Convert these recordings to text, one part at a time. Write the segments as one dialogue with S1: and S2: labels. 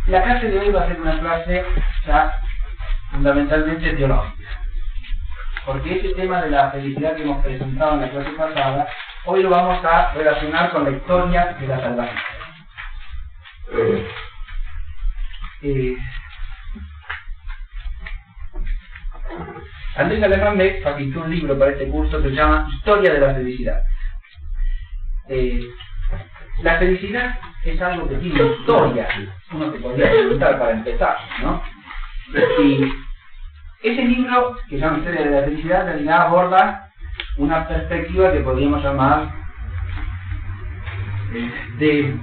S1: La clase de hoy va a ser una clase ya fundamentalmente teológica, porque ese tema de la felicidad que hemos presentado en la clase pasada, hoy lo vamos a relacionar con la historia de la salvación. Andrés Alemán facilitó un libro para este curso que se llama Historia de la Felicidad. La felicidad es algo que tiene historia, uno se podría preguntar para empezar, ¿no? Y ese libro, que se llama Historia de la Felicidad, en realidad aborda una perspectiva que podríamos llamar de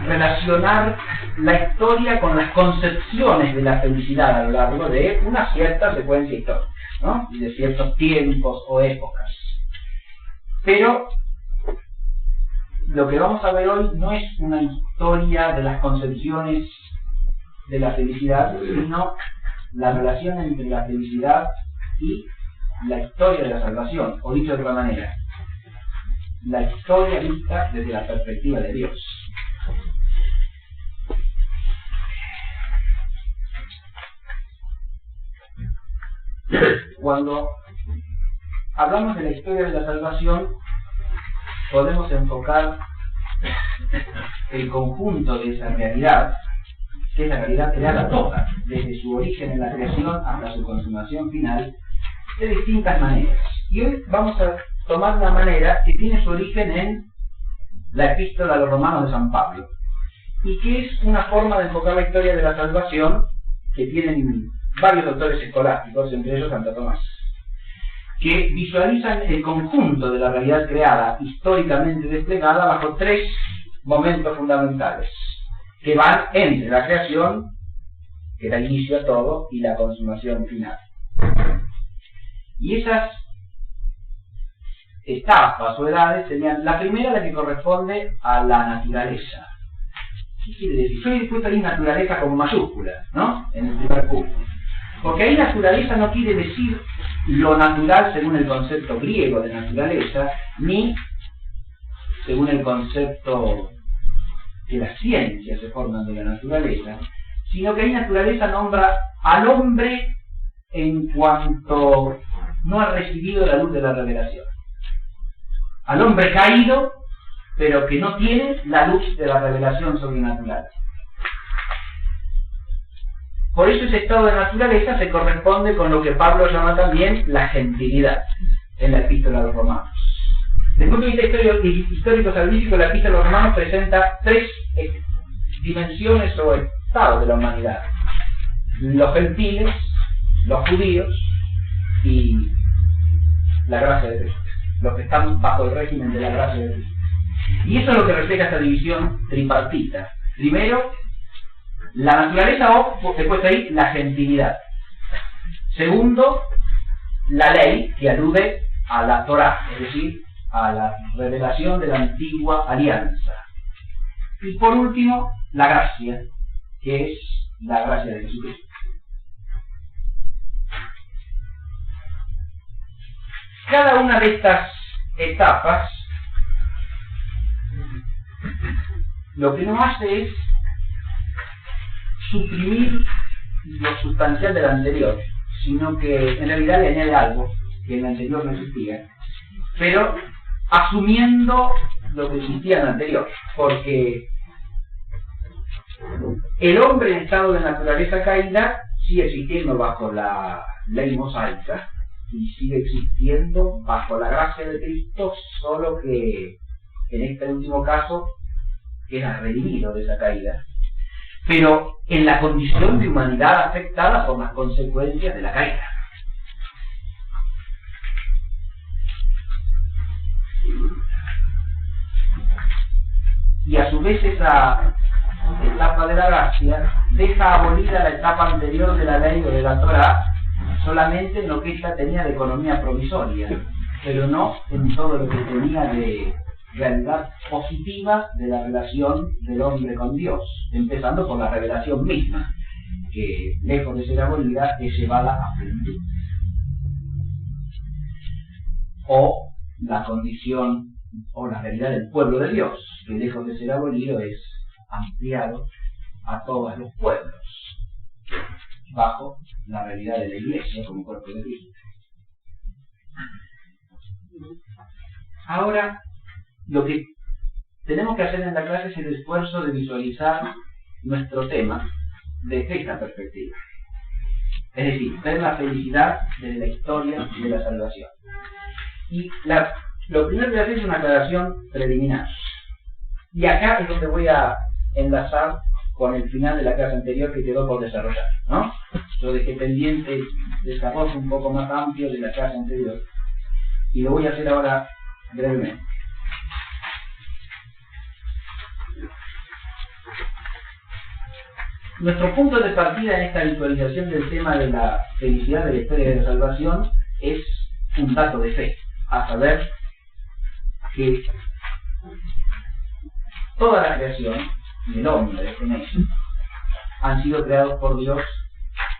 S1: relacionar la historia con las concepciones de la felicidad a lo largo de una cierta secuencia histórica, ¿no? Y de ciertos tiempos o épocas. Pero lo que vamos a ver hoy no es una historia de las concepciones de la felicidad, sino la relación entre la felicidad y la historia de la salvación, o dicho de otra manera, la historia vista desde la perspectiva de Dios. Cuando hablamos de la historia de la salvación, podemos enfocar el conjunto de esa realidad, que es la realidad creada toda, desde su origen en la creación hasta su consumación final, de distintas maneras. Y hoy vamos a tomar una manera que tiene su origen en la Epístola a los Romanos de San Pablo, y que es una forma de enfocar la historia de la salvación que tienen varios autores escolásticos, entre ellos Santo Tomás, que visualizan el conjunto de la realidad creada, históricamente desplegada, bajo tres momentos fundamentales, que van entre la creación, que da inicio a todo, y la consumación final. Y esas etapas o edades serían la primera, la que corresponde a la naturaleza. ¿Qué quiere decir? Yo he puesto ahí naturaleza como mayúscula, ¿no? En el primer punto. Porque ahí naturaleza no quiere decir lo natural según el concepto griego de naturaleza, ni según el concepto que las ciencias se forman de la naturaleza, sino que ahí naturaleza nombra al hombre en cuanto no ha recibido la luz de la revelación. Al hombre caído, pero que no tiene la luz de la revelación sobrenatural. Por eso ese estado de naturaleza se corresponde con lo que Pablo llama también la gentilidad en la Epístola a los Romanos. Desde el punto de vista histórico-salvífico, la Epístola a los Romanos presenta tres dimensiones o estados de la humanidad: los gentiles, los judíos y la gracia de Cristo, los que están bajo el régimen de la gracia de Cristo. Y eso es lo que refleja esta división tripartita. Primero, la naturaleza, o después ahí la gentilidad. Segundo, la ley, que alude a la Torá, es decir, a la revelación de la antigua alianza. Y por último, la gracia, que es la gracia de Jesucristo. Cada una de estas etapas lo que no hace es suprimir lo sustancial del anterior, sino que en realidad le añade algo que en el anterior no existía, pero asumiendo lo que existía en el anterior, porque el hombre en estado de naturaleza caída sigue existiendo bajo la ley mosaica y sigue existiendo bajo la gracia de Cristo, solo que en este último caso era redimido de esa caída, pero en la condición de humanidad afectada por las consecuencias de la caída. Y a su vez esa etapa de la gracia deja abolida la etapa anterior de la ley o de la Torá, solamente en lo que ella tenía de economía provisoria, pero no en todo lo que tenía de realidad positiva de la relación del hombre con Dios, empezando por la revelación misma, que lejos de ser abolida es llevada a plenitud. O la condición o la realidad del pueblo de Dios, que lejos de ser abolido es ampliado a todos los pueblos, bajo la realidad de la Iglesia como cuerpo de Cristo. Ahora, lo que tenemos que hacer en la clase es el esfuerzo de visualizar nuestro tema desde esta perspectiva. Es decir, ver la felicidad desde la historia de la salvación. Y lo primero que voy a hacer es una aclaración preliminar. Y acá es donde voy a enlazar con el final de la clase anterior que quedó por desarrollar, ¿no? Yo dejé pendiente el desarrollo un poco más amplio de la clase anterior. Y lo voy a hacer ahora brevemente. Nuestro punto de partida en esta visualización del tema de la felicidad de la historia de la salvación es un dato de fe, a saber que toda la creación y el hombre en ello han sido creados por Dios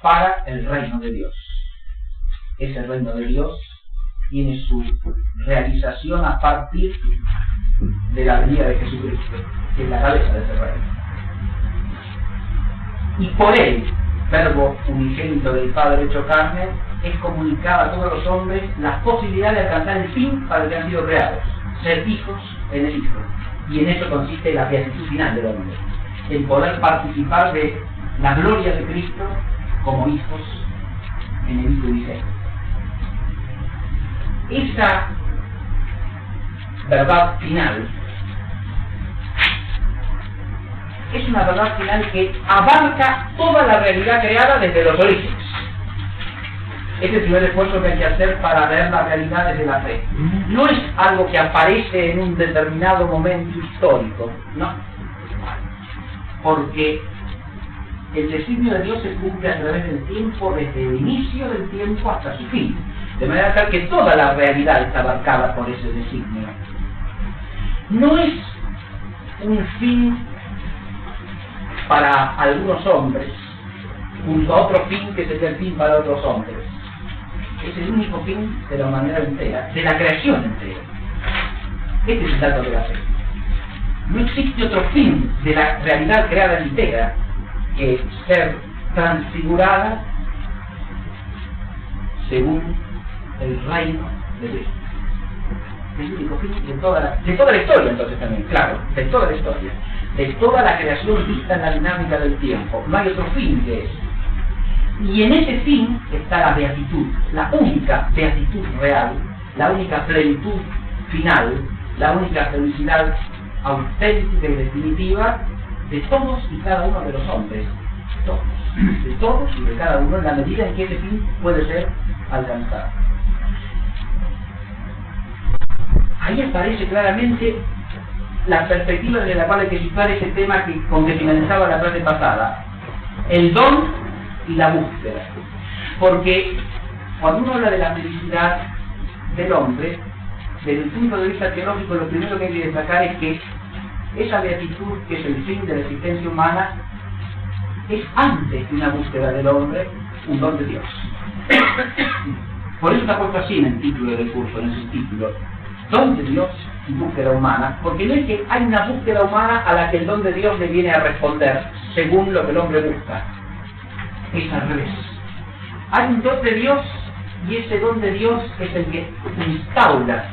S1: para el reino de Dios. Ese reino de Dios tiene su realización a partir de la venida de Jesucristo, que es la cabeza de ese reino. Y por él, verbo unigénito del Padre hecho carne, es comunicado a todos los hombres la posibilidad de alcanzar el fin para el que han sido creados, ser hijos en el Hijo. Y en eso consiste la beatitud final del hombre, en poder participar de la gloria de Cristo como hijos en el Hijo unigénito. Esa verdad final es una verdad final que abarca toda la realidad creada desde los orígenes. Este es el primer esfuerzo que hay que hacer para ver la realidad desde la fe. No es algo que aparece en un determinado momento histórico, no. Porque el designio de Dios se cumple a través del tiempo, desde el inicio del tiempo hasta su fin. De manera tal que toda la realidad está abarcada por ese designio. No es un fin para algunos hombres, junto a otro fin que sería el fin para otros hombres. Es el único fin de la humanidad entera, de la creación entera. Este es el dato de la fe. No existe otro fin de la realidad creada entera que ser transfigurada según el reino de Dios. Es el único fin de toda la historia, entonces también, claro, de toda la historia. De toda la creación vista en la dinámica del tiempo. No hay otro fin que ese. Y en ese fin está la beatitud, la única beatitud real, la única plenitud final, la única felicidad auténtica y definitiva de todos y cada uno de los hombres. De todos y de cada uno en la medida en que ese fin puede ser alcanzado. Ahí aparece claramente la perspectiva desde la cual hay que situar ese tema con que finalizaba la clase pasada, el don y la búsqueda. Porque cuando uno habla de la felicidad del hombre, desde el punto de vista teológico, lo primero que hay que destacar es que esa beatitud, que es el fin de la existencia humana, es antes de una búsqueda del hombre, un don de Dios. Por eso está puesto así en el título del curso, en ese título, don de Dios y búsqueda humana, porque no es que hay una búsqueda humana a la que el don de Dios le viene a responder según lo que el hombre busca. Es al revés. Hay un don de Dios y ese don de Dios es el que instaura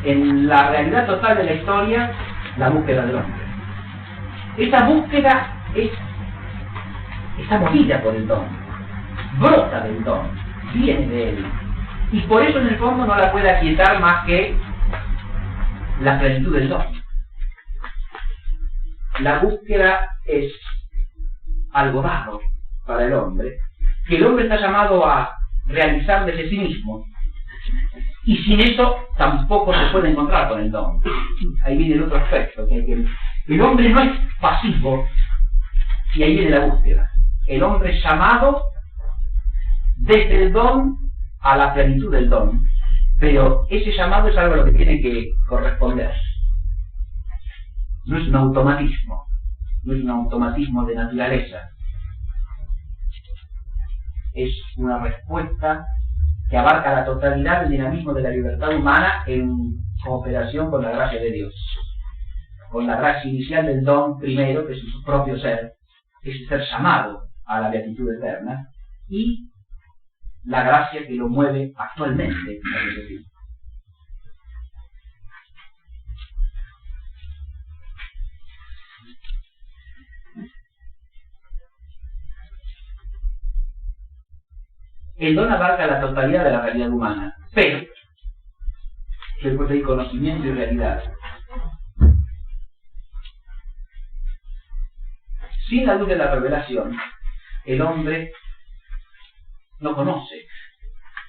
S1: en la realidad total de la historia la búsqueda del hombre. Esa búsqueda está movida por el don, brota del don, viene de él, y por eso en el fondo no la puede aquietar más que la plenitud del don. La búsqueda es algo dado para el hombre, que el hombre está llamado a realizar desde sí mismo, y sin eso tampoco se puede encontrar con el don. Ahí viene el otro aspecto, que el hombre no es pasivo, y ahí viene la búsqueda. El hombre es llamado desde el don a la plenitud del don, pero ese llamado es algo a lo que tiene que corresponder. No es un automatismo, no es un automatismo de naturaleza. Es una respuesta que abarca la totalidad del dinamismo de la libertad humana en cooperación con la gracia de Dios. con la gracia inicial del don primero, que es su propio ser, ese ser llamado a la beatitud eterna, y la gracia que lo mueve actualmente, es decir. El don abarca la totalidad de la realidad humana, pero después hay conocimiento y realidad. Sin la luz de la revelación, el hombre no conoce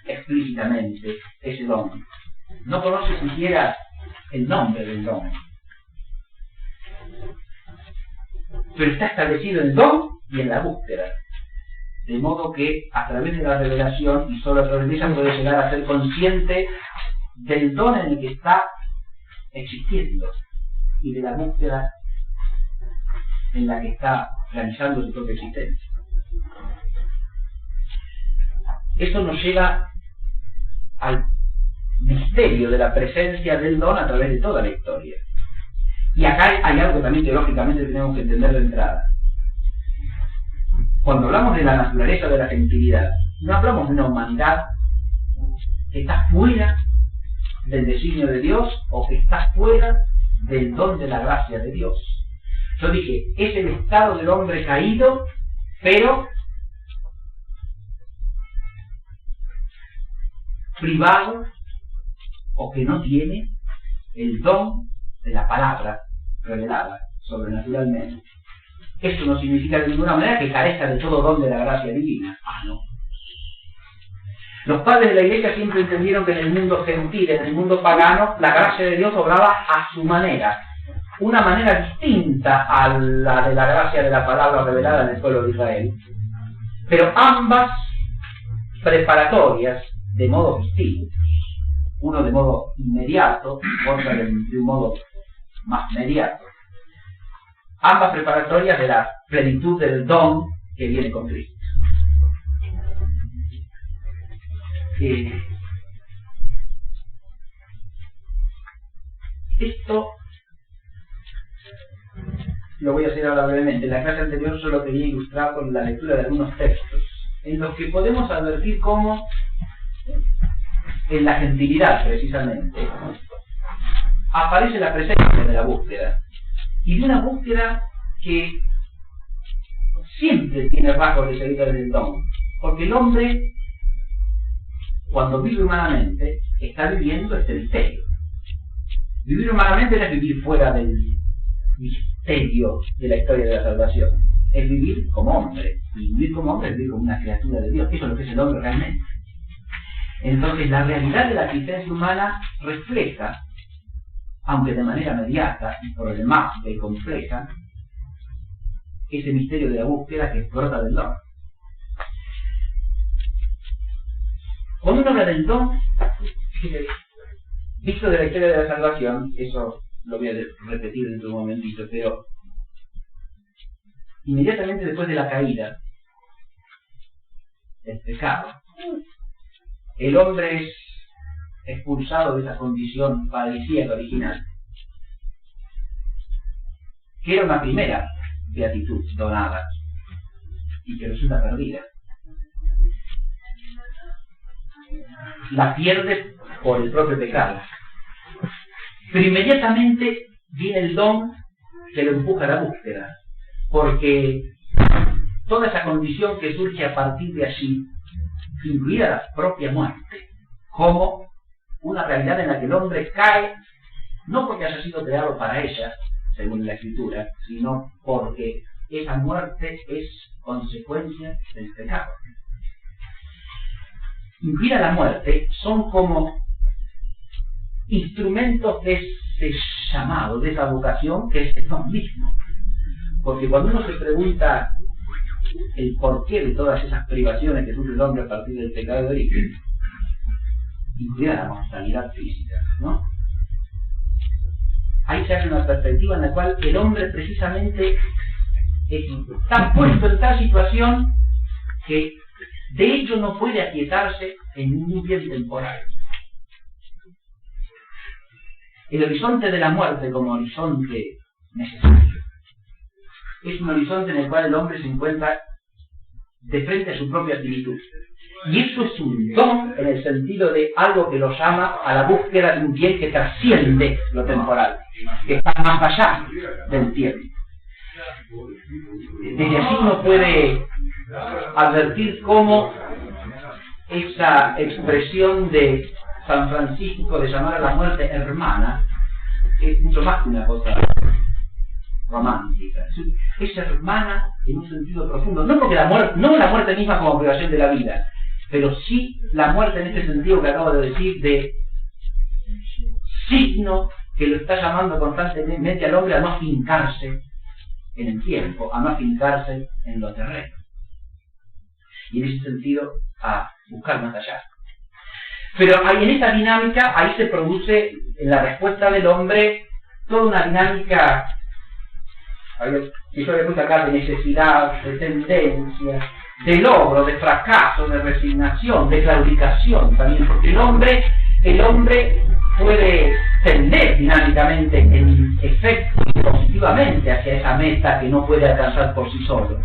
S1: explícitamente ese don. No conoce siquiera el nombre del don. Pero está establecido en el don y en la búsqueda. De modo que a través de la revelación, y solo a través de ella, puede llegar a ser consciente del don en el que está existiendo y de la búsqueda en la que está realizando su propia existencia. Eso nos lleva al misterio de la presencia del don a través de toda la historia. Y acá hay algo que también teológicamente tenemos que entender de entrada. Cuando hablamos de la naturaleza de la gentilidad, no hablamos de una humanidad que está fuera del designio de Dios o que está fuera del don de la gracia de Dios. Yo dije, es el estado del hombre caído, pero privado o que no tiene el don de la palabra revelada sobrenaturalmente. Esto no significa de ninguna manera que carezca de todo don de la gracia divina. No. Los padres de la Iglesia siempre entendieron que en el mundo gentil, en el mundo pagano, la gracia de Dios obraba a su manera. Una manera distinta a la de la gracia de la palabra revelada en el pueblo de Israel. Pero ambas preparatorias de modo distintos. Uno de modo inmediato, otra de un modo más mediato. Ambas preparatorias de la plenitud del don que viene con Cristo. Esto lo voy a hacer ahora brevemente. En la clase anterior solo quería ilustrar con la lectura de algunos textos, en los que podemos advertir cómo en la gentilidad, precisamente, aparece la presencia de la búsqueda. Y de una búsqueda que siempre tiene rasgos de seguidores del don. Porque el hombre, cuando vive humanamente, está viviendo este misterio. Vivir humanamente no es vivir fuera del misterio de la historia de la salvación. Es vivir como hombre. Y vivir como hombre es vivir como una criatura de Dios. Eso es lo que es el hombre realmente. Entonces, la realidad de la existencia humana refleja, aunque de manera mediata y problemática y compleja, ese misterio de la búsqueda que brota del don. Cuando uno habla del don, visto de la historia de la salvación, eso lo voy a repetir dentro de un momentito, pero inmediatamente después de la caída, del pecado, el hombre es expulsado de esa condición paradisíaca original, que era una primera beatitud donada y que resulta perdida. La pierde por el propio pecado. Pero inmediatamente viene el don que lo empuja a la búsqueda, porque toda esa condición que surge a partir de allí, incluida la propia muerte, como una realidad en la que el hombre cae, no porque haya sido creado para ella, según la Escritura, sino porque esa muerte es consecuencia del pecado. Incluida la muerte, son como instrumentos de ese llamado, de esa vocación que es el don mismo. Porque cuando uno se pregunta el porqué de todas esas privaciones que sufre el hombre a partir del pecado de origen, incluida la mortalidad física, ¿no? Ahí se hace una perspectiva en la cual el hombre precisamente está puesto en tal situación que de hecho no puede aquietarse en ningún bien temporal. El horizonte de la muerte como horizonte necesario. Es un horizonte en el cual el hombre se encuentra de frente a su propia finitud. Y eso es un don en el sentido de algo que los llama a la búsqueda de un bien que trasciende lo temporal, que está más allá del tiempo. Desde allí uno puede advertir cómo esa expresión de San Francisco de llamar a la muerte hermana es mucho más que una cosa romántica. Es hermana en un sentido profundo, no porque no la muerte misma como privación de la vida, pero sí la muerte en este sentido que acabo de decir, de signo que lo está llamando constantemente al hombre a no afincarse en el tiempo, a no afincarse en lo terreno. Y en ese sentido, a buscar más allá. Pero en esta dinámica, ahí se produce en la respuesta del hombre toda una dinámica, que yo le puse acá, de necesidad, de tendencia, de logro, de fracaso, de resignación, de claudicación también, porque el hombre puede tender dinámicamente, en efecto y positivamente hacia esa meta que no puede alcanzar por sí solo.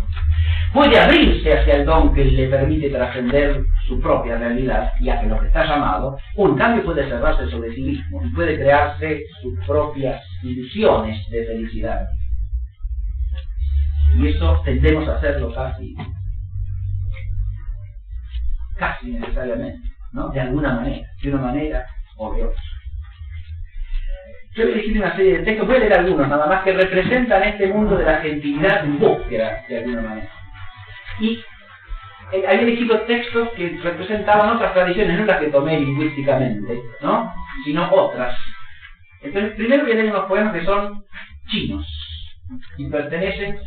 S1: Puede abrirse hacia el don que le permite trascender su propia realidad y hacia lo que está llamado, o en cambio puede cerrarse sobre sí mismo y puede crearse sus propias ilusiones de felicidad. Y eso tendemos a hacerlo casi necesariamente, ¿no? De alguna manera, de una manera o de otra. Yo he elegido una serie de textos, voy a leer algunos nada más, que representan este mundo de la gentilidad en búsqueda de alguna manera. Y había elegido textos que representaban otras tradiciones, no las que tomé lingüísticamente, ¿no? Sino otras. Entonces, primero voy a leer unos poemas que son chinos y pertenecen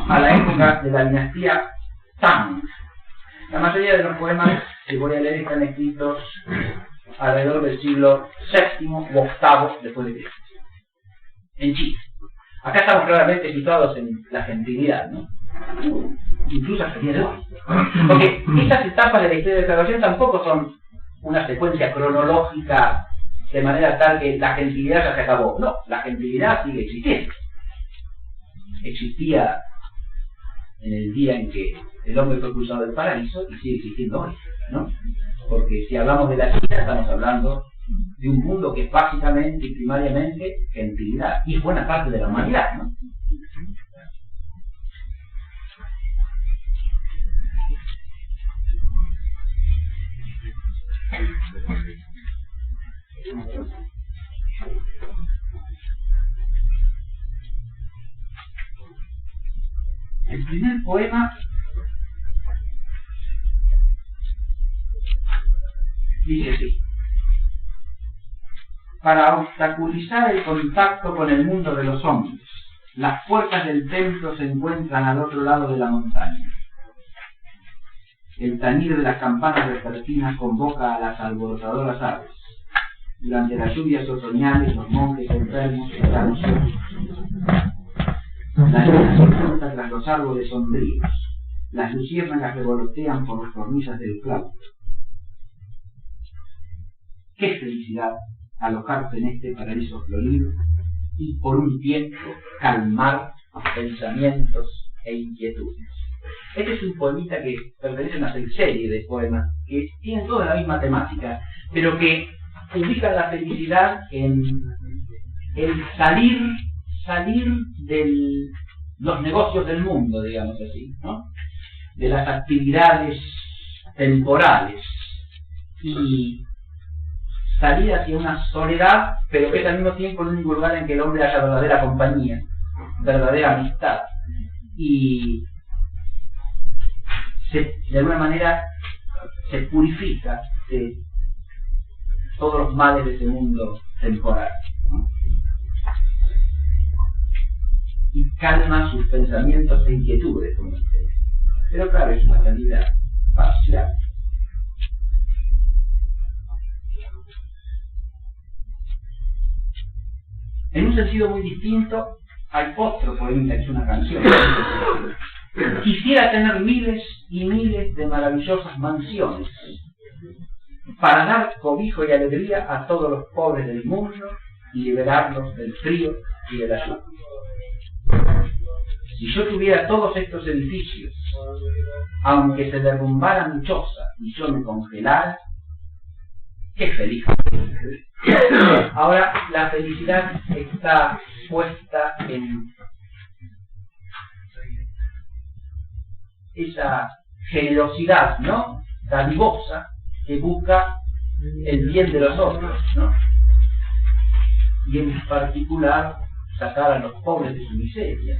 S1: a la época de la dinastía Tang. La mayoría de los poemas que voy a leer están escritos alrededor del siglo VII u VIII después de Cristo, en China. Acá estamos claramente situados en la gentilidad, ¿no? Incluso hasta el día de hoy. Porque estas etapas de la historia de la salvación tampoco son una secuencia cronológica de manera tal que la gentilidad ya se acabó. No, la gentilidad sigue existiendo. Existía en el día en que el hombre fue expulsado del paraíso y sigue existiendo hoy, ¿no? Porque si hablamos de la China, estamos hablando de un mundo que es básicamente y primariamente gentilidad, y es buena parte de la humanidad, ¿no? El primer poema dice así: para obstaculizar el contacto con el mundo de los hombres, las puertas del templo se encuentran al otro lado de la montaña. El tañir de las campanas vespertinas convoca a las alborotadoras aves. Durante las lluvias otoñales, los monjes enfermos están ociosos. La luna se oculta tras los árboles sombríos. Las luciérnagas revolotean por las cornisas del claustro. ¡Qué felicidad alojarse en este paraíso florido y por un tiempo calmar pensamientos e inquietudes! Este es un poemita que pertenece a una serie de poemas que tienen toda la misma temática, pero que ubican la felicidad en el salir de los negocios del mundo, digamos así, ¿no? De las actividades temporales y salir hacia una soledad, pero que es al mismo tiempo el único lugar en que el hombre haya verdadera compañía, verdadera amistad, y de alguna manera se purifica de todos los males de ese mundo temporal, ¿no? Y calma sus pensamientos e inquietudes, como usted. Pero claro, es una realidad parcial. En un sentido muy distinto, hay otro poema que es una canción. Quisiera tener miles y miles de maravillosas mansiones para dar cobijo y alegría a todos los pobres del mundo y liberarlos del frío y de la lluvia. Si yo tuviera todos estos edificios, aunque se derrumbara mi choza y yo me congelara, ¡qué feliz! Ahora, la felicidad está puesta en esa generosidad, ¿no?, dadivosa, que busca el bien de los otros, ¿no? Y en particular sacar a los pobres de su miseria.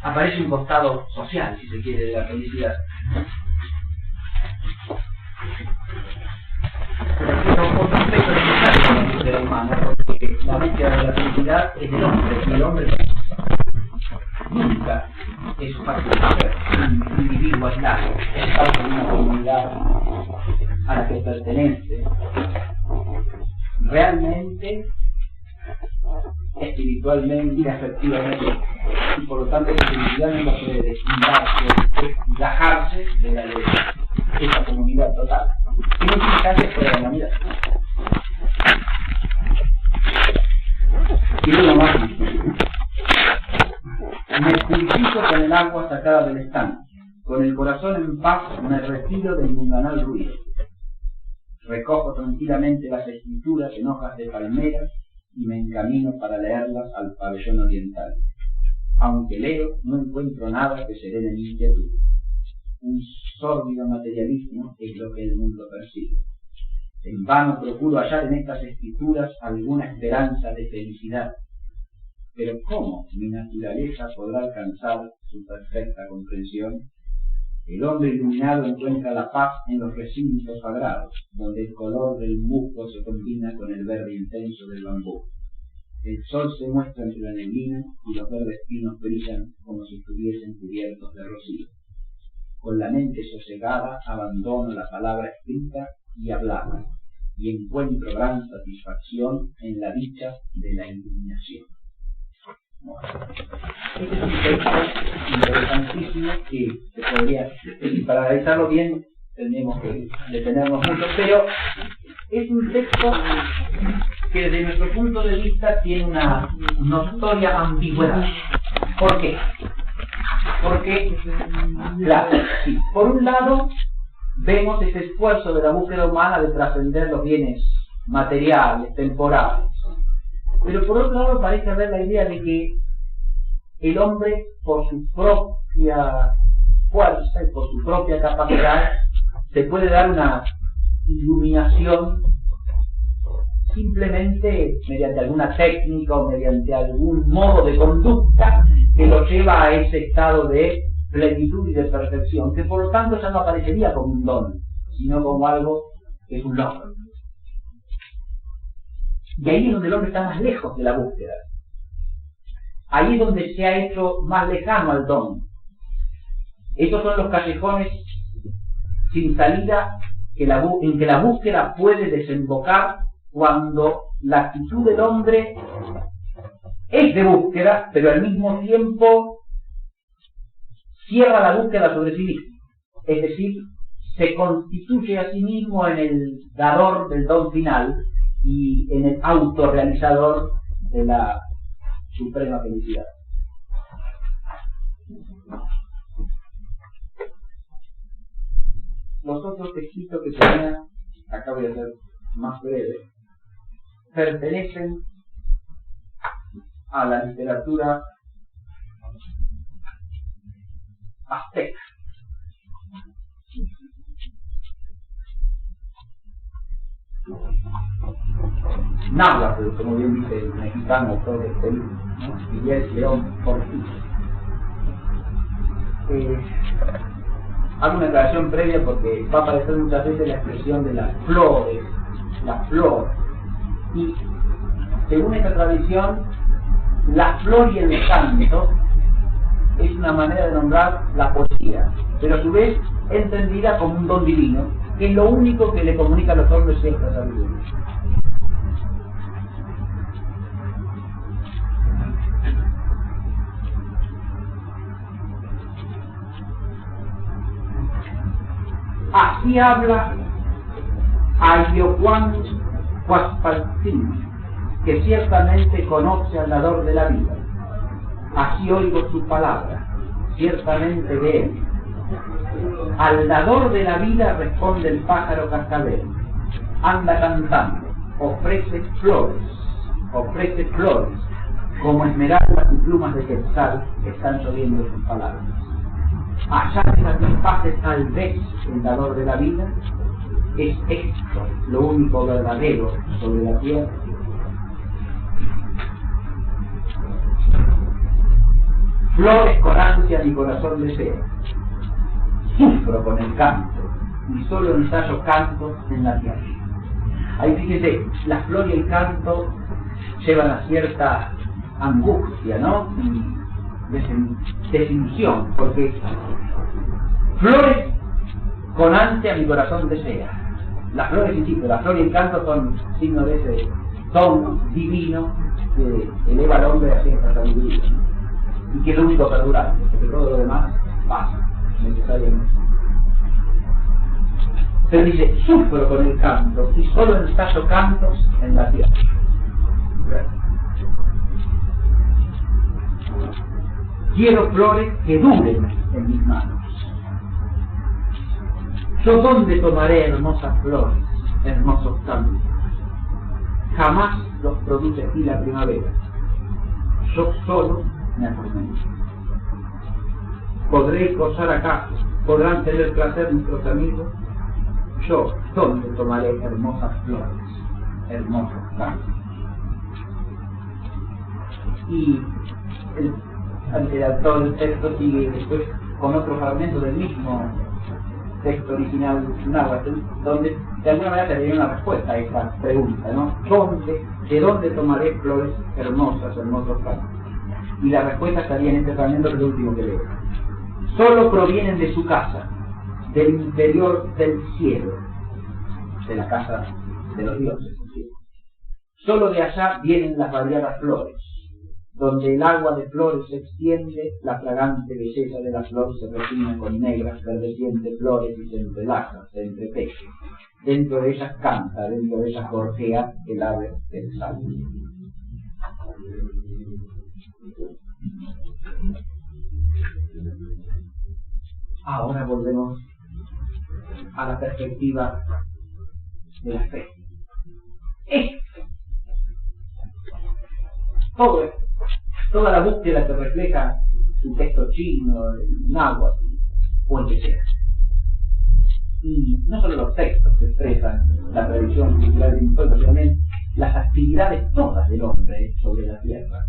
S1: Aparece un costado social, si se quiere, de la felicidad. Son otros aspectos necesarios de la búsqueda humana, porque la búsqueda de la felicidad es del hombre, y el hombre nunca es parte de ser un individuo aislado, es parte de una comunidad a la que pertenece realmente, espiritualmente, afectivamente, y por lo tanto la felicidad no puede deslindarse, desgajarse de la de esa comunidad total. Y no tiene chance fuera de la humanidad. Y luego más. Me purifico con el agua sacada del estanque. Con el corazón en paz me retiro del mundanal ruido. Recojo tranquilamente las escrituras en hojas de palmeras y me encamino para leerlas al pabellón oriental. Aunque leo, no encuentro nada que serene mi inquietud. Un sórdido materialismo es lo que el mundo persigue. En vano procuro hallar en estas escrituras alguna esperanza de felicidad. Pero ¿cómo mi naturaleza podrá alcanzar su perfecta comprensión? El hombre iluminado encuentra la paz en los recintos sagrados, donde el color del musgo se combina con el verde intenso del bambú. El sol se muestra entre la neblina y los verdes pinos brillan como si estuviesen cubiertos de rocío. Con la mente sosegada abandono la palabra escrita y hablada, y encuentro gran satisfacción en la dicha de la iluminación. Este es un texto interesantísimo que se podría, para analizarlo bien tenemos que detenernos mucho, pero es un texto que desde nuestro punto de vista tiene una notoria ambigüedad. ¿Por qué? Porque, claro, sí, por un lado vemos ese esfuerzo de la búsqueda humana de trascender los bienes materiales, temporales. Pero por otro lado parece haber la idea de que el hombre, por su propia fuerza y por su propia capacidad, se puede dar una iluminación simplemente mediante alguna técnica o mediante algún modo de conducta que lo lleva a ese estado de plenitud y de perfección, que por lo tanto ya no aparecería como un don, sino como algo que es un logro. Y ahí es donde el hombre está más lejos de la búsqueda. Ahí es donde se ha hecho más lejano al don. Estos son los callejones sin salida en que la búsqueda puede desembocar cuando la actitud del hombre es de búsqueda, pero al mismo tiempo cierra la búsqueda sobre sí mismo. Es decir, se constituye a sí mismo en el dador del don final y en el autorrealizador de la suprema felicidad. Los otros textos que tenía, acá voy a ser más breve, pertenecen a la literatura azteca. Náhuatl, como bien dice el mexicano Torres Feliz, ¿no? Miguel León Ortiz. Hago una aclaración previa porque va a aparecer muchas veces la expresión de las flores, la flor. Y según esta tradición, la flor y el canto es una manera de nombrar la poesía, pero a su vez entendida como un don divino, que es lo único que le comunica a los hombres cierta sabiduría. Así habla Ayohuan
S2: Huaspaltín, que ciertamente conoce al dador de la vida. Así oigo su palabra, ciertamente de él. Al dador de la vida responde el pájaro cascabel. Anda cantando, ofrece flores, como esmeraldas y plumas de quetzal que están lloviendo sus palabras. Allá te satisface tal vez el dador de la vida. ¿Es esto lo único verdadero sobre la tierra? Flores con ansia mi corazón desea. Sufro con el canto y solo ensayo cantos en la tierra. Ahí fíjese, la flor y el canto llevan a cierta angustia, ¿no? Y desilusión, porque flores con ansia mi corazón desea. Las flores, insisto, la flor y el canto son signos de ese tono divino que eleva al hombre a cierta sabiduría, ¿no? Y que es lo único perdurable, porque todo lo demás pasa necesariamente. Pero dice, sufro con el canto y solo ensayo cantos en la tierra. Quiero flores que duren en mis manos. Yo dónde tomaré hermosas flores, hermosos cantos. Jamás los produce aquí la primavera. Yo solo me atormento. ¿Podréis gozar acaso? ¿Podrán tener placer nuestros amigos? Yo, ¿dónde tomaré hermosas flores, hermosos cantos? Y el autor del texto sigue después con otro fragmento del mismo texto original náhuatl, donde de alguna manera te daría una respuesta a esta pregunta, ¿no? ¿De dónde tomaré flores hermosas, hermosos cantos? Y la respuesta estaría en este fragmento, que es el último que leo. Solo provienen de su casa, del interior del cielo, de la casa de los dioses. ¿Sí? Solo de allá vienen las variadas flores. Donde el agua de flores se extiende, la fragante belleza de la flor se refina con negras, verdecientes flores y se entrelaza, se entreteje. Dentro de ellas canta, dentro de ellas gorjea el ave del salto. Ahora volvemos a la perspectiva de la fe. Toda la búsqueda que refleja un texto chino, el náhuatl o el que sea. Y no solo los textos que expresan la tradición cultural de un pueblo, sino también las actividades todas del hombre sobre la tierra,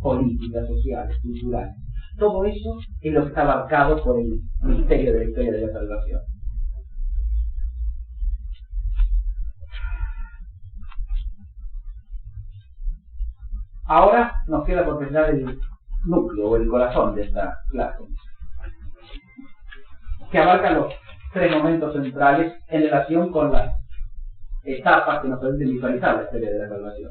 S2: políticas, sociales, culturales. Todo eso es lo que está abarcado por el misterio de la historia de la salvación. Ahora nos queda por pensar el núcleo o el corazón de esta clase, que abarca los tres momentos centrales en relación con las etapas que nos permiten visualizar la historia de la salvación.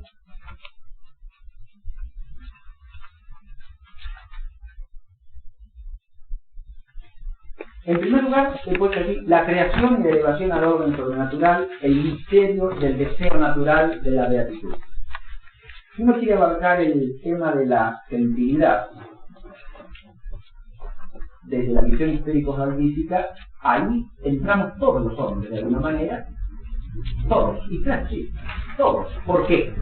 S2: En primer lugar, se puede decir la creación y elevación al orden sobrenatural, el misterio del deseo natural de la beatitud. Si uno quiere abarcar el tema de la gentilidad desde la visión histórico-salvífica, ahí entramos todos los hombres de alguna manera, todos, y claro, sí, todos. ¿Por qué?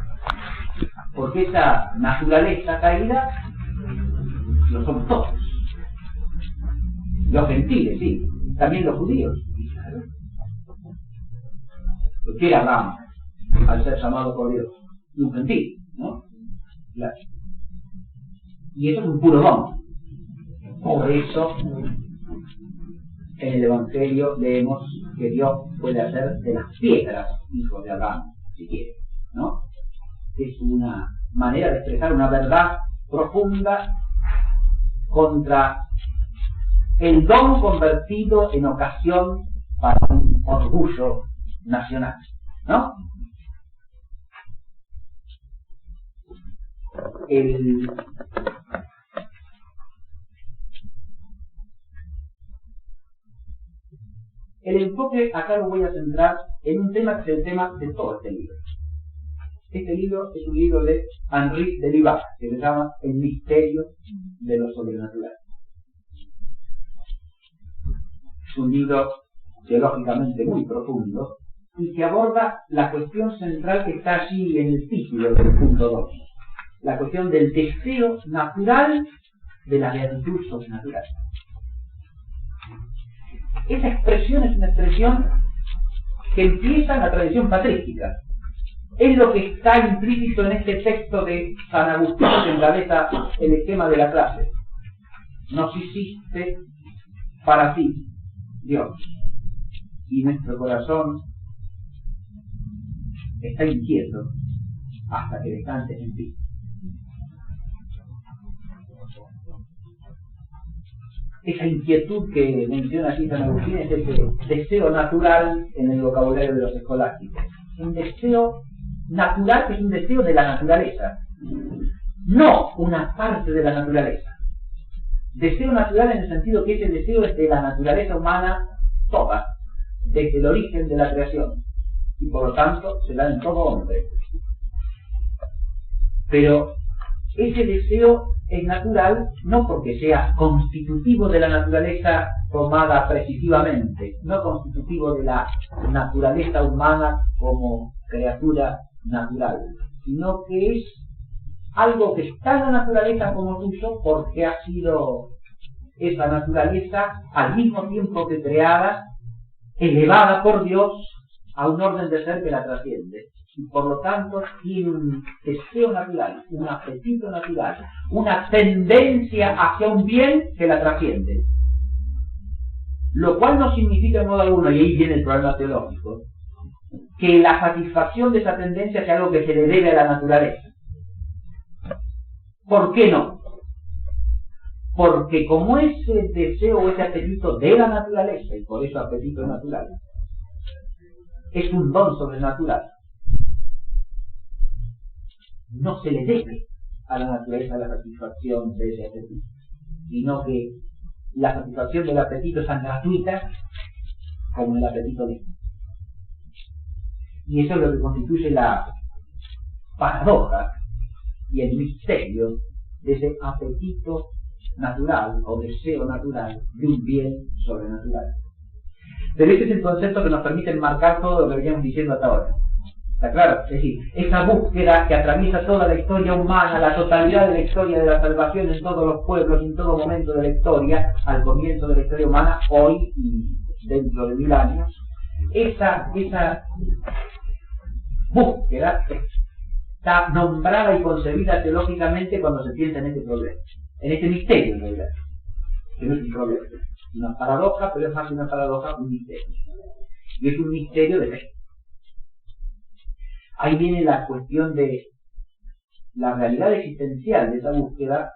S2: Porque esa naturaleza caída lo somos todos. Los gentiles, sí, también los judíos, claro. Lo quiere Abraham al ser llamado por Dios, un gentil, ¿no? Claro. Y eso es un puro don. Por eso en el Evangelio leemos que Dios puede hacer de las piedras hijos de Abraham, si quiere, ¿no? Es una manera de expresar una verdad profunda contra el don convertido en ocasión para un orgullo nacional, ¿no? El enfoque acá lo voy a centrar en un tema que es el tema de todo este libro. Este libro es un libro de Henri de Libac, que se llama El misterio de lo sobrenatural. Es un libro teológicamente muy profundo y que aborda la cuestión central que está allí en el título del punto 2, la cuestión del deseo natural de la beatitud sobrenatural. Esa expresión es una expresión que empieza en la tradición patrística. Es lo que está implícito en este texto de San Agustín que encabeza el esquema de la clase. Nos hiciste para ti, Dios, y nuestro corazón está inquieto hasta que descanses en ti. Esa inquietud que menciona aquí San Agustín es ese deseo natural en el vocabulario de los escolásticos. Un deseo natural que es un deseo de la naturaleza, no una parte de la naturaleza. Deseo natural en el sentido que ese deseo es de la naturaleza humana toda, desde el origen de la creación, y por lo tanto se da en todo hombre. Pero ese deseo es natural no porque sea constitutivo de la naturaleza tomada precisivamente, no constitutivo de la naturaleza humana como criatura natural, sino que es algo que está en la naturaleza como tuyo porque ha sido esa naturaleza al mismo tiempo que creada, elevada por Dios a un orden de ser que la trasciende. Y por lo tanto tiene un deseo natural, un apetito natural, una tendencia hacia un bien que la trasciende. Lo cual no significa en modo alguno, y ahí viene el problema teológico, que la satisfacción de esa tendencia sea algo que se le debe a la naturaleza. ¿Por qué no? Porque como ese deseo o ese apetito de la naturaleza, y por eso apetito natural, es un don sobrenatural, no se le debe a la naturaleza la satisfacción de ese apetito, sino que la satisfacción del apetito es tan gratuita como el apetito de este. Y eso es lo que constituye la paradoja y el misterio de ese apetito natural o deseo natural de un bien sobrenatural. Pero este es el concepto que nos permite enmarcar todo lo que veníamos diciendo hasta ahora. ¿Está claro? Es decir, esa búsqueda que atraviesa toda la historia humana, la totalidad de la historia de la salvación en todos los pueblos, en todo momento de la historia, al comienzo de la historia humana, hoy y dentro de 1000 años, esa búsqueda está nombrada y concebida teológicamente cuando se piensa en este problema, en este misterio en realidad, que no es un problema, es una paradoja, pero es más que una paradoja, un misterio. Y es un misterio de fe. Ahí viene la cuestión de la realidad existencial de esa búsqueda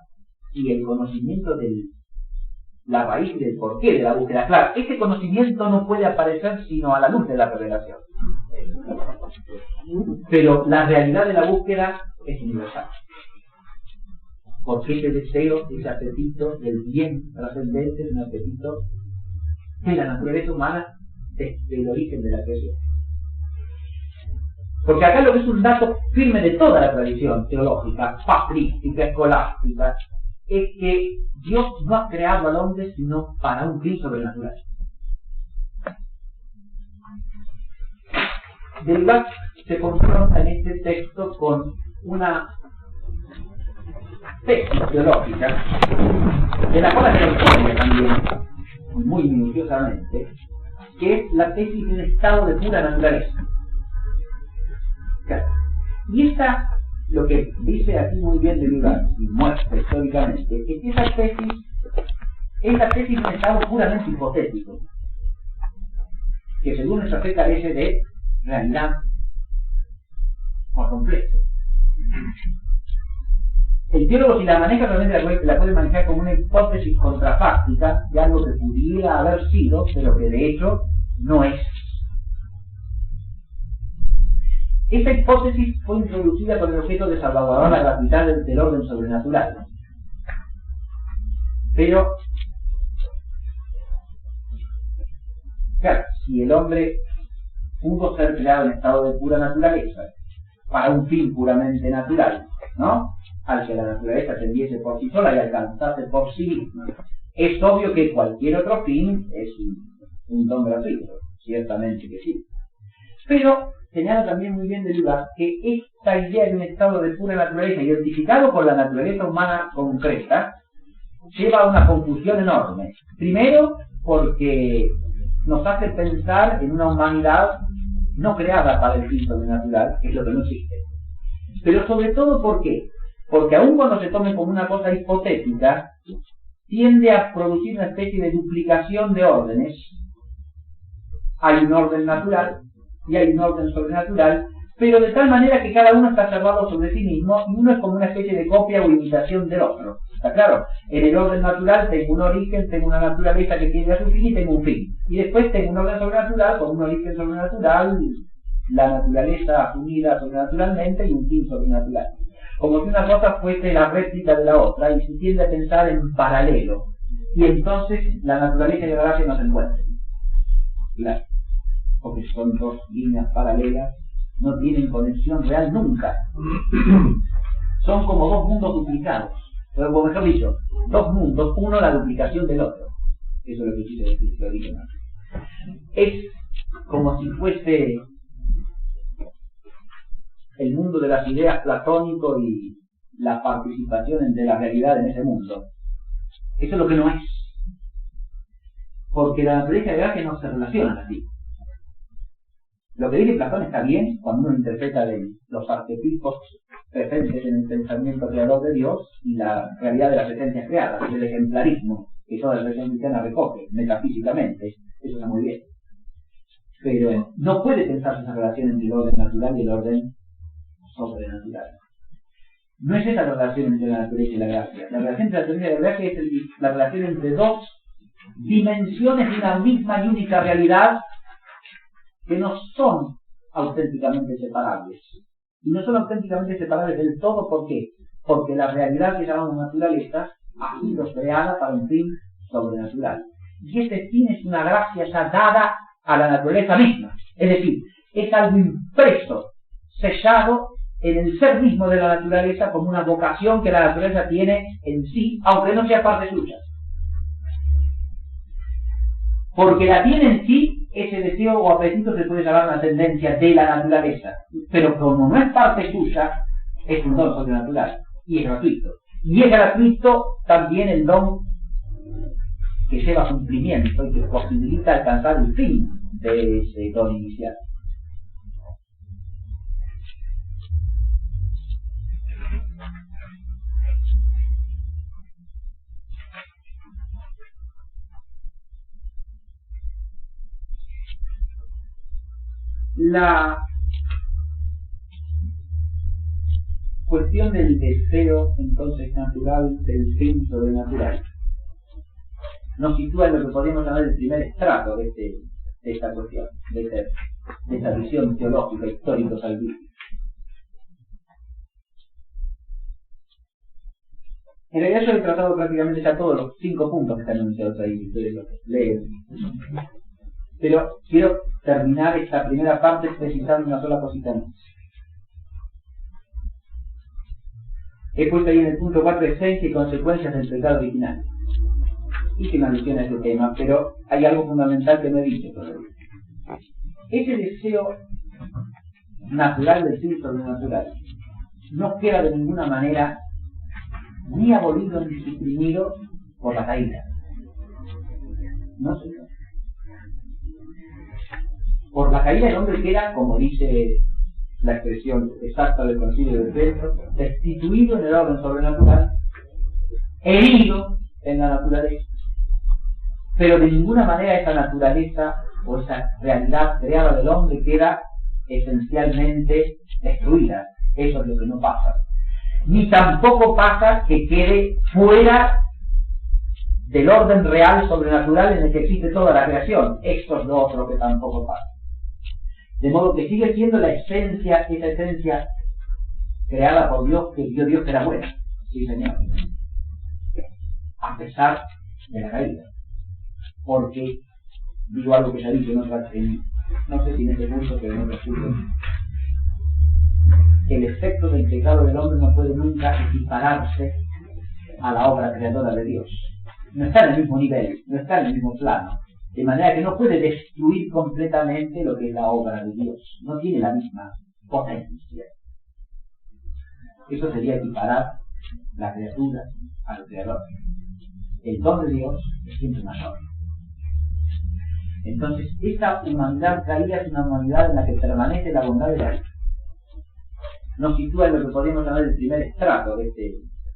S2: y el conocimiento de la raíz del porqué de la búsqueda. Claro, este conocimiento no puede aparecer sino a la luz de la revelación. Pero la realidad de la búsqueda es universal. Porque ese deseo, ese apetito del bien trascendente es un apetito de la naturaleza humana desde el origen de la creación. Porque acá lo que es un dato firme de toda la tradición teológica, patrística, escolástica, es que Dios no ha creado al hombre sino para un fin sobrenatural. De Libac se confronta en este texto con una tesis teológica, de la cual se historia también, muy minuciosamente, que es la tesis de un estado de pura naturaleza. Y esta, lo que dice aquí muy bien de Libac, y muestra históricamente, es que esa tesis es un estado puramente hipotético, que según nuestra fe carece de realidad por completo. El teólogo, si la maneja, realmente la puede manejar como una hipótesis contrafáctica de algo que pudiera haber sido, pero que de hecho no es. Esta hipótesis fue introducida con el objeto de salvaguardar la gratuidad del orden sobrenatural. Pero, claro, si el hombre pudo ser creado en estado de pura naturaleza, para un fin puramente natural, ¿no? Al que la naturaleza tendiese por sí sola y alcanzase por sí misma, es obvio que cualquier otro fin es un don gratuito, ciertamente que sí. Pero señala también muy bien Deleuze que esta idea de un estado de pura naturaleza identificado con la naturaleza humana concreta lleva a una confusión enorme. Primero, porque nos hace pensar en una humanidad no creada para el fin sobrenatural, que es lo que no existe. Pero sobre todo, ¿por qué? Porque aun cuando se tome como una cosa hipotética, tiende a producir una especie de duplicación de órdenes. Hay un orden natural y hay un orden sobrenatural, pero de tal manera que cada uno está cerrado sobre sí mismo y uno es como una especie de copia o imitación del otro. ¿Está claro? En el orden natural tengo un origen, tengo una naturaleza que tiende a su fin y tengo un fin. Y después tengo un orden sobrenatural con un origen sobrenatural, la naturaleza unida sobrenaturalmente y un fin sobrenatural. Como si una cosa fuese la réplica de la otra y se tiende a pensar en paralelo. Y entonces la naturaleza y la gracia no se encuentran. Claro. Porque son dos líneas paralelas, no tienen conexión real nunca. Son como dos mundos duplicados. O mejor dicho, dos mundos, uno la duplicación del otro. Eso es lo que quise decir, lo dije más. Es como si fuese el mundo de las ideas platónico y la participación de la realidad en ese mundo. Eso es lo que no es. Porque la naturaleza y la gracia no se relacionan así. Lo que dice Platón está bien cuando uno interpreta de los arquetipos presentes en el pensamiento creador de Dios y la realidad de las esencias creadas, el ejemplarismo que toda la religión cristiana recoge metafísicamente. Eso está muy bien. Pero no puede pensarse esa relación entre el orden natural y el orden sobrenatural. No es esa la relación entre la naturaleza y la gracia. La relación entre la naturaleza y la gracia es la relación entre dos dimensiones de una misma y única realidad que no son auténticamente separables. Y no son auténticamente separables del todo, ¿por qué? Porque la realidad que llamamos naturaleza ha sido creada para un fin sobrenatural. Y ese fin es una gracia ya dada a la naturaleza misma. Es decir, es algo impreso, sellado en el ser mismo de la naturaleza como una vocación que la naturaleza tiene en sí, aunque no sea parte suya. Porque la tiene en sí, ese deseo o apetito se puede llamar una tendencia de la naturaleza. Pero como no es parte suya, es un don sobrenatural. Y es gratuito. Y es gratuito también el don que lleva cumplimiento y que posibilita alcanzar el fin de ese don inicial. La cuestión del deseo, entonces, natural del fin sobrenatural nos sitúa en lo que podríamos llamar el primer estrato de esta cuestión, de esta visión teológica, histórico-salvífica. En realidad yo he tratado prácticamente ya todos los 5 puntos que están enunciados ahí, que ustedes lo leen. Pero quiero terminar esta primera parte precisando una sola cosita más. He puesto ahí en el punto 4 esencia y consecuencias del pecado original. Hice una alusión a ese tema, pero hay algo fundamental que no he dicho todavía. Ese deseo natural del fin sobrenatural no queda de ninguna manera ni abolido ni suprimido por la caída. No, señor. Por la caída el hombre queda, como dice la expresión exacta del Concilio de Trento, destituido en el orden sobrenatural, herido en la naturaleza, pero de ninguna manera esa naturaleza o esa realidad creada del hombre queda esencialmente destruida. Eso es lo que no pasa. Ni tampoco pasa que quede fuera del orden real sobrenatural en el que existe toda la creación. Esto es lo otro que tampoco pasa. De modo que sigue siendo la esencia, esa esencia creada por Dios, que vio Dios que era buena. Sí, señor. A pesar de la caída. Porque, digo algo que ya dije en no sé si en este punto, pero en otro punto, el efecto del pecado del hombre no puede nunca equipararse a la obra creadora de Dios. No está en el mismo nivel, no está en el mismo plano. De manera que no puede destruir completamente lo que es la obra de Dios. No tiene la misma potencia. Eso sería equiparar la criatura al creador. El don de Dios es siempre mayor. Entonces, esta humanidad caída es una humanidad en la que permanece la bondad de Dios. Nos sitúa en lo que podríamos llamar el primer estrato de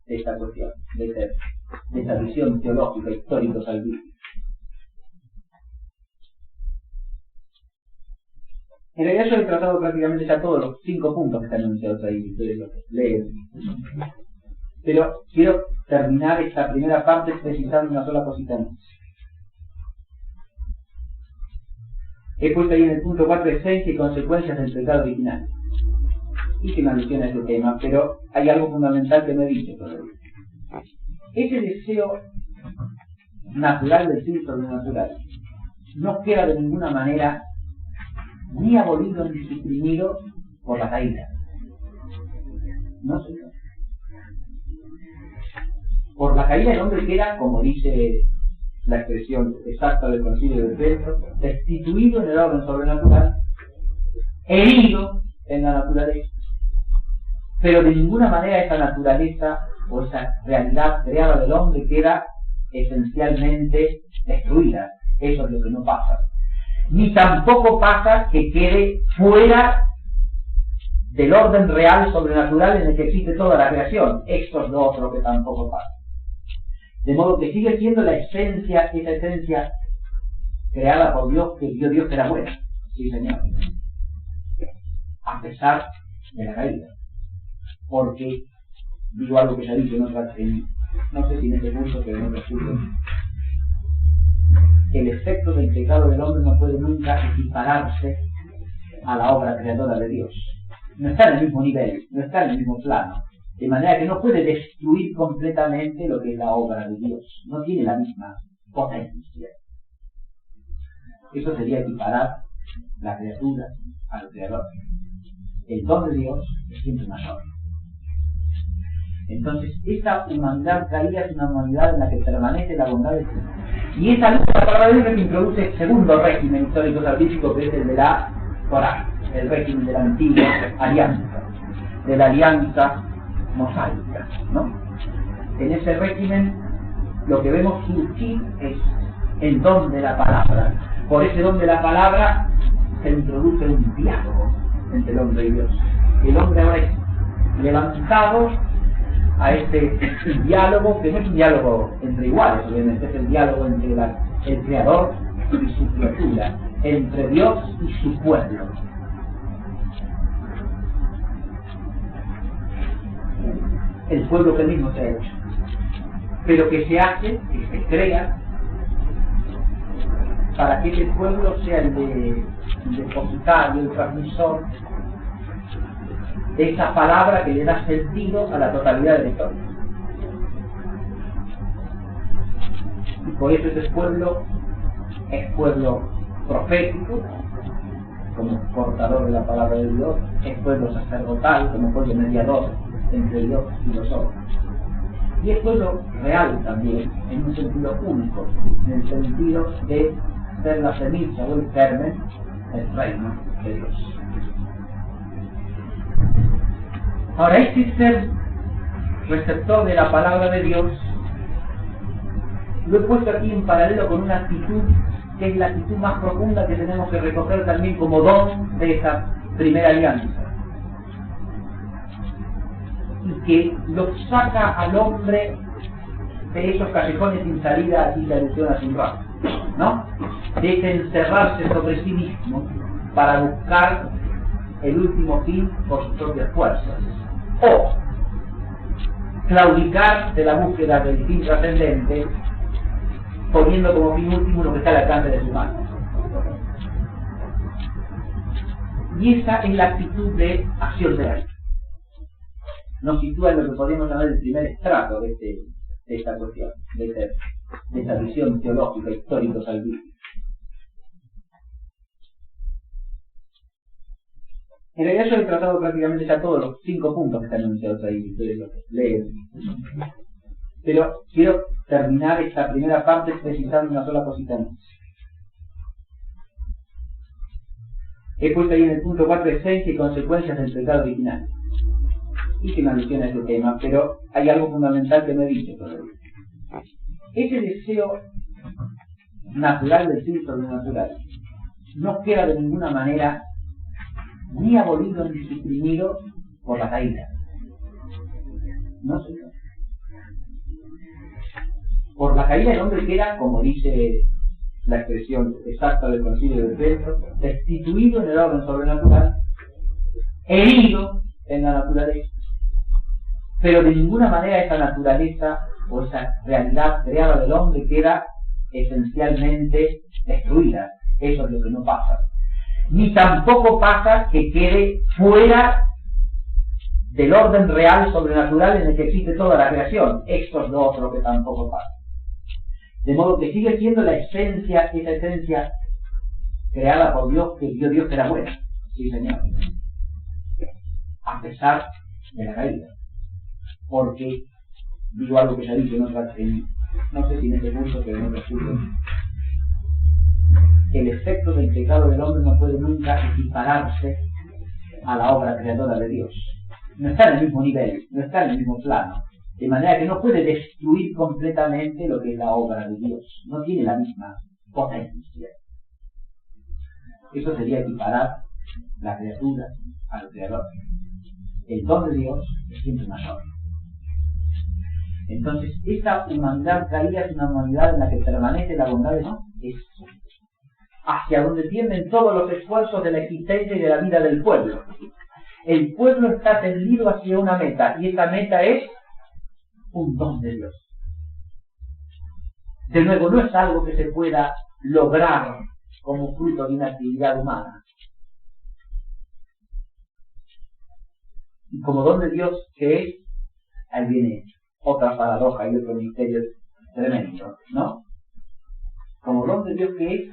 S2: esta cuestión, de esta visión teológica, histórico-salvífica. En realidad yo he tratado prácticamente ya todos los 5 puntos que están enunciados ahí, que ustedes lo leen. Pero quiero terminar esta primera parte precisando una sola cosita más. He puesto ahí en el punto 4 esencia y consecuencias del pecado original. Hice una alusión a ese tema, pero hay algo fundamental que no he dicho todavía. Ese deseo natural del fin sobrenatural no queda de ninguna manera ni abolido ni suprimido por la caída. No, señor. Por la caída el hombre queda, como dice la expresión exacta del Concilio de Trento, destituido en el orden sobrenatural, herido en la naturaleza, pero de ninguna manera esa naturaleza o esa realidad creada del hombre queda esencialmente destruida. Eso es lo que no pasa. Ni tampoco pasa que quede fuera del orden real sobrenatural en el que existe toda la creación. Esto es lo otro que tampoco pasa. De modo que sigue siendo la esencia, esa esencia creada por Dios, que vio Dios que era buena. Sí, señor. A pesar de la caída. Porque, digo algo que ya he dicho no sé si en este punto, pero en otro punto, el efecto del pecado del hombre no puede nunca equipararse a la obra creadora de Dios. No está en el mismo nivel, no está en el mismo plano. De manera que no puede destruir completamente lo que es la obra de Dios. No tiene la misma potencia. Eso sería equiparar la criatura al creador. El don de Dios es siempre mayor. Entonces, esta humanidad caída es una humanidad en la que permanece la bondad de Dios. Y esa luz de la palabra de Dios es que introduce el segundo régimen histórico-salvífico, que es el de la Torá, el régimen de la antigua alianza, de la alianza mosaica, ¿no? En ese régimen lo que vemos surgir es el don de la palabra. Por ese don de la palabra se introduce un diálogo entre el hombre y Dios. El hombre ahora es levantado a este diálogo, que no es un diálogo entre iguales, obviamente, es el diálogo entre el Creador y su criatura, entre Dios y su pueblo. El pueblo que él mismo se ha hecho, pero que se hace, que se crea, para que ese pueblo sea el depositario, el transmisor de esa palabra que le da sentido a la totalidad de la historia. Y por eso ese pueblo es pueblo profético, como portador de la palabra de Dios, es pueblo sacerdotal, como pueblo mediador entre Dios y los hombres. Y es pueblo real también, en un sentido único, en el sentido de ser la semilla o el germen del reino de Dios. Ahora, este ser receptor de la palabra de Dios lo he puesto aquí en paralelo con una actitud que es la actitud más profunda que tenemos que recoger también como don de esa primera alianza, y que lo saca al hombre de esos callejones sin salida aquí que alusiona hace un rato, ¿no? De ese encerrarse sobre sí mismo para buscar el último fin por sus propias fuerzas, o claudicar de la búsqueda del fin trascendente poniendo como fin último lo que está al alcance de su mano. Y esa es la actitud de acción de la vida. Nos sitúa en lo que podríamos llamar el primer estrato de esta cuestión, de esta visión teológica, histórico-salvífica. En realidad yo he tratado prácticamente ya todos los 5 puntos que están enunciados ahí, que ustedes lo leen. Pero quiero terminar esta primera parte precisando una sola cosita más. He puesto ahí en el punto 4 esencia y consecuencias del pecado original. Hice una alusión a ese tema, pero hay algo fundamental que no he dicho todavía. Ese deseo natural del fin sobrenatural no queda de ninguna manera ni abolido ni suprimido por la caída. No, señor. Por la caída el hombre queda, como dice la expresión exacta del Concilio de Trento, destituido en el orden sobrenatural, herido en la naturaleza, pero de ninguna manera esa naturaleza o esa realidad creada del hombre queda esencialmente destruida. Eso es lo que no pasa. Ni tampoco pasa que quede fuera del orden real sobrenatural en el que existe toda la creación. Esto es lo otro que tampoco pasa. De modo que sigue siendo la esencia, esa esencia creada por Dios, que vio Dios que era buena. Sí, señor. A pesar de la caída. Porque, digo algo que ya dije en otra, no sé si en este curso, pero en otro curso, el efecto del pecado del hombre no puede nunca equipararse a la obra creadora de Dios. No está en el mismo nivel, no está en el mismo plano. De manera que no puede destruir completamente lo que es la obra de Dios. No tiene la misma potencia. Eso sería equiparar la criatura al creador. El don de Dios es siempre mayor. Entonces, esta humanidad caída es una humanidad en la que permanece la bondad de Dios. Es hacia donde tienden todos los esfuerzos de la existencia y de la vida del pueblo. El pueblo está tendido hacia una meta, y esa meta es un don de Dios. De nuevo, no es algo que se pueda lograr como fruto de una actividad humana. Y como don de Dios que es, ahí viene otra paradoja y otro misterio tremendo, ¿no? Como don de Dios que es,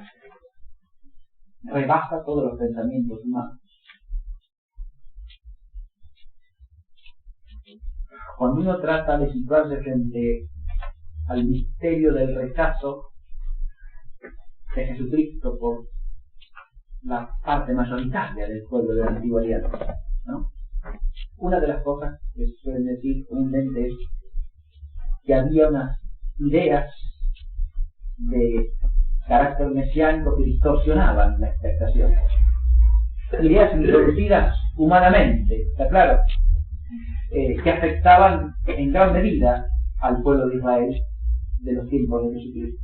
S2: rebasa todos los pensamientos humanos. Cuando uno trata de situarse frente al misterio del rechazo de Jesucristo por la parte mayoritaria del pueblo de la antigua alianza, ¿no? Una de las cosas que suelen decir comúnmente es que había unas ideas de carácter mesiánico que distorsionaban la expectación. Ideas introducidas humanamente, está claro, que afectaban en gran medida al pueblo de Israel de los tiempos de Jesucristo.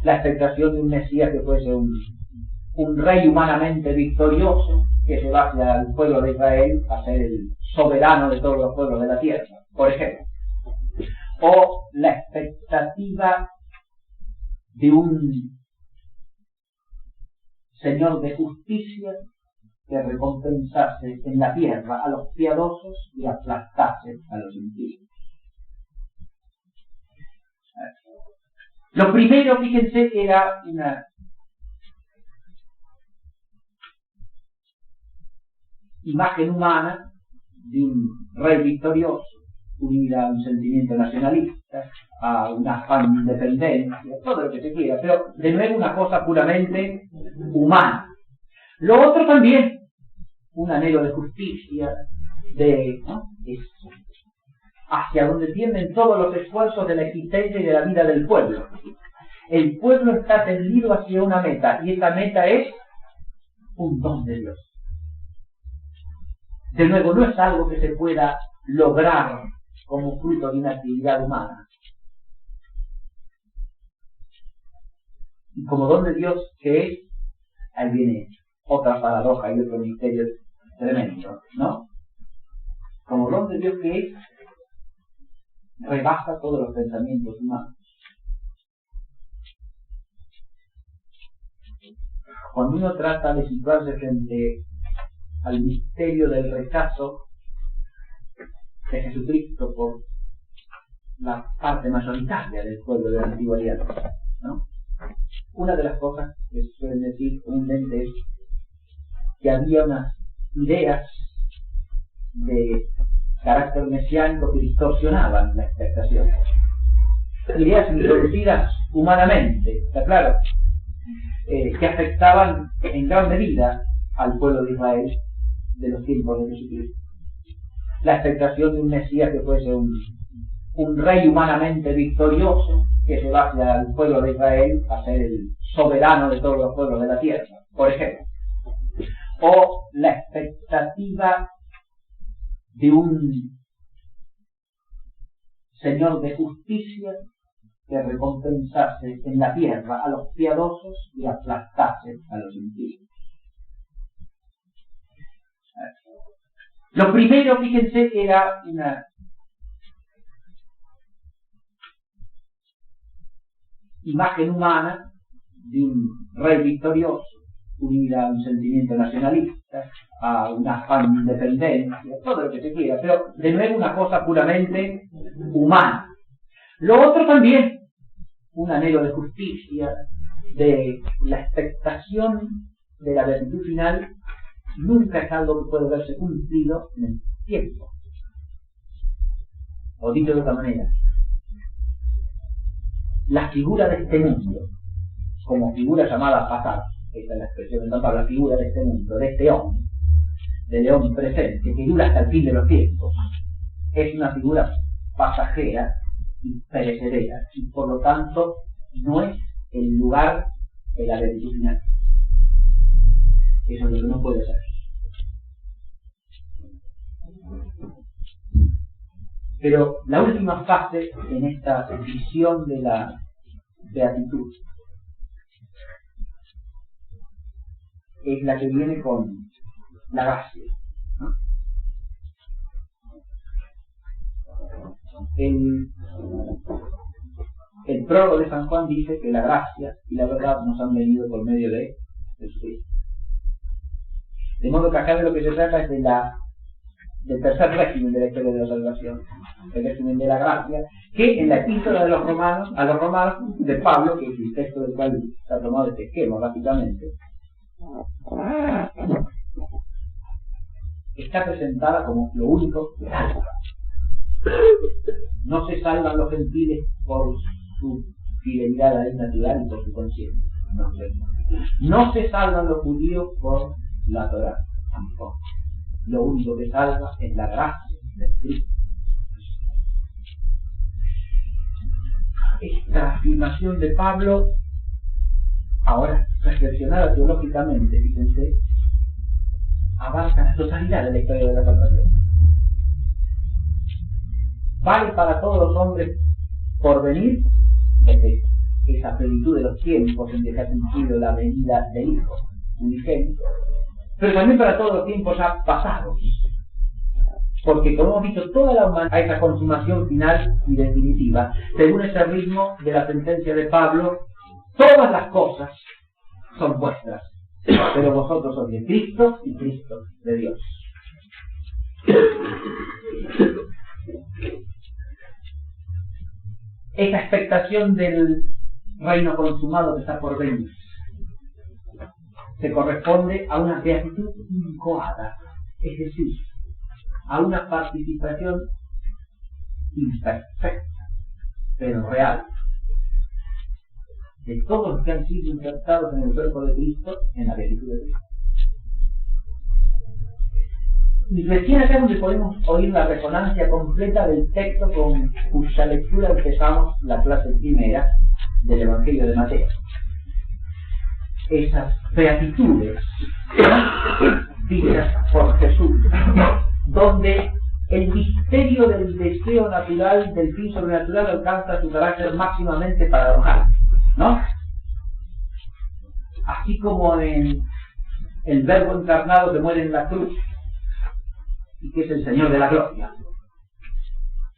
S2: La expectación de un Mesías que fuese un rey humanamente victorioso que llevase al pueblo de Israel a ser el soberano de todos los pueblos de la tierra, por ejemplo. O la expectativa de un Señor de justicia que recompensase en la tierra a los piadosos y aplastase a los impíos. Lo primero, fíjense, era una imagen humana de un rey victorioso, unida a un sentimiento nacionalista, a un afán de independencia, todo lo que se quiera, pero de nuevo una cosa puramente humana. Lo otro también, un anhelo de justicia, ¿no? Es hacia donde tienden todos los esfuerzos de la existencia y de la vida del pueblo. El pueblo está tendido hacia una meta, y esa meta es un don de Dios. De nuevo, no es algo que se pueda lograr como fruto de una actividad humana. Y como don de Dios que es, ahí viene otra paradoja y otro misterio tremendo, ¿no? Como don de Dios que es, rebasa todos los pensamientos humanos. Cuando uno trata de situarse frente al misterio del rechazo de Jesucristo por la parte mayoritaria del pueblo de la antigua alianza, ¿no? Una de las cosas que suelen decir comúnmente es que había unas ideas de carácter mesiánico que distorsionaban la expectación. Ideas introducidas humanamente, está claro, que afectaban en gran medida al pueblo de Israel de los tiempos de Jesucristo. La expectación de un Mesías que fuese un rey humanamente victorioso, que llevase al pueblo de Israel a ser el soberano de todos los pueblos de la tierra, por ejemplo. O la expectativa de un Señor de justicia que recompensase en la tierra a los piadosos y aplastase a los impíos. Lo primero, fíjense, era una imagen humana de un rey victorioso, unida a un sentimiento nacionalista, a un afán de independencia, todo lo que se quiera, pero de nuevo una cosa puramente humana. Lo otro también, un anhelo de justicia, de la expectación de la virtud final, nunca es algo que puede verse cumplido en el tiempo. O dicho de otra manera, la figura de este mundo, como figura llamada pasar, esta es la expresión de la figura de este mundo, de este hombre, del león presente, que dura hasta el fin de los tiempos, es una figura pasajera y perecedera, y por lo tanto no es el lugar de la virtud final. Eso es lo que no puede ser. Pero la última fase en esta visión de la beatitud es la que viene con la gracia, ¿no? El prólogo de San Juan dice que la gracia y la verdad nos han venido por medio de Jesucristo. De modo que acá de lo que se trata es del tercer régimen de la historia de la salvación, el régimen de la gracia, que en la epístola de los romanos, a los romanos de Pablo, que es el texto del cual se ha tomado este esquema básicamente, está presentada como lo único que salva. No se salvan los gentiles por su fidelidad a la ley natural y por su conciencia. No se salvan los judíos por la Torá, tampoco. Lo único que salva es la gracia de Cristo. Esta afirmación de Pablo, ahora reflexionada teológicamente, fíjense, abarca la totalidad de la historia de la salvación. Vale para todos los hombres por venir, desde esa plenitud de los tiempos en que se ha cumplido la venida del Hijo unigénito, pero también para todos los tiempos ya pasados, porque como hemos visto, toda la humanidad a esa consumación final y definitiva, según ese ritmo de la sentencia de Pablo, todas las cosas son vuestras, pero vosotros sois de Cristo y Cristo de Dios. Esa expectación del reino consumado que está por venir se corresponde a una beatitud incoada, es decir, a una participación imperfecta, pero real, de todos los que han sido insertados en el cuerpo de Cristo, en la beatitud de Cristo. Y recién acá es donde podemos oír la resonancia completa del texto con cuya lectura empezamos la clase primera del Evangelio de Mateo. Esas beatitudes dichas por Jesús, donde el misterio del deseo natural, del fin sobrenatural, alcanza su carácter máximamente paradojal, ¿no? Así como en el Verbo encarnado que muere en la cruz y que es el Señor de la gloria,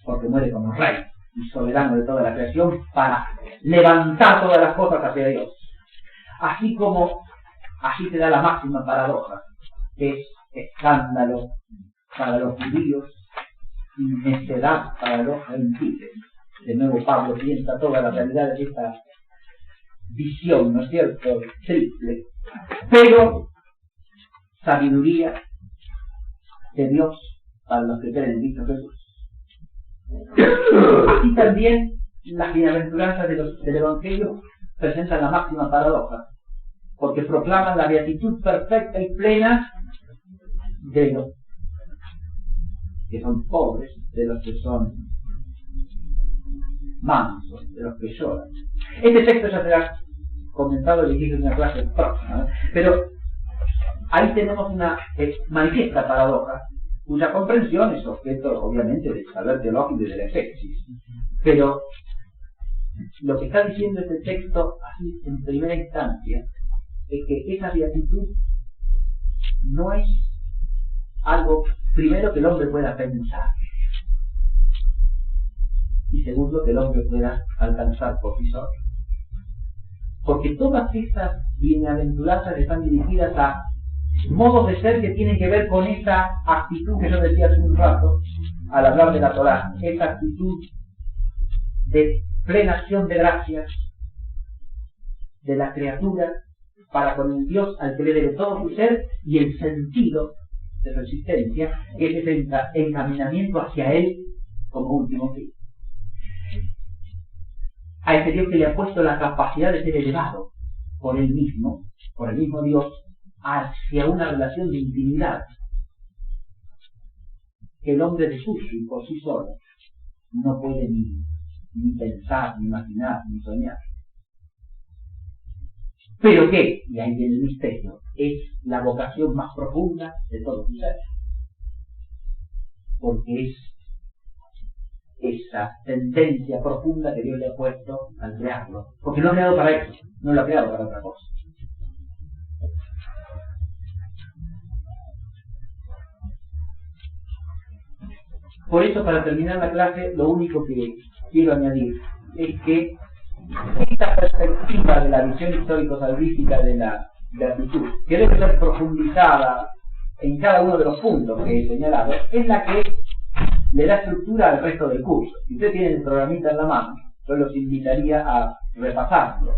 S2: porque muere como Rey y soberano de toda la creación para levantar todas las cosas hacia Dios. Así se da la máxima paradoja, que es escándalo para los judíos y necedad para los gentiles. De nuevo Pablo piensa toda la realidad de esta visión, ¿no es cierto?, triple, pero sabiduría de Dios para los que creen en Cristo Jesús. Así también las bienaventuranzas del Evangelio presentan la máxima paradoja, porque proclaman la beatitud perfecta y plena de los que son pobres, de los que son mansos, de los que lloran. Este texto ya será comentado y dije en una clase próxima, ¿no? Pero ahí tenemos una manifiesta paradoja, cuya comprensión es objeto, obviamente, del saber teológico y de la exégesis. Pero lo que está diciendo este texto, así en primera instancia, es que esa beatitud no es algo, primero, que el hombre pueda pensar, y segundo, que el hombre pueda alcanzar por sí solo. Porque todas estas bienaventuranzas están dirigidas a modos de ser que tienen que ver con esa actitud que yo decía hace un rato al hablar de la Torá, esa actitud de plena acción de gracias de la criatura para con el Dios al que le debe todo su ser y el sentido de su existencia, que es ese encaminamiento hacia Él como último fin. A ese Dios que le ha puesto la capacidad de ser elevado por Él mismo, por el mismo Dios, hacia una relación de intimidad que el hombre de suyo y por sí solo no puede ni pensar, ni imaginar, ni soñar. Pero que, y ahí viene el misterio, es la vocación más profunda de todo su ser. Porque es esa tendencia profunda que Dios le ha puesto al crearlo. Porque no lo ha creado para eso, no lo ha creado para otra cosa. Por eso, para terminar la clase, lo único que quiero añadir es que esta perspectiva de la visión histórico-salvífica de la gratitud, que debe ser profundizada en cada uno de los puntos que he señalado, es la que le da estructura al resto del curso. Si ustedes tienen el programita en la mano, yo los invitaría a repasarlo,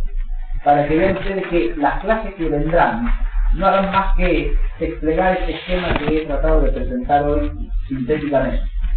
S2: para que vean ustedes que las clases que vendrán no harán más que desplegar este esquema que he tratado de presentar hoy sintéticamente.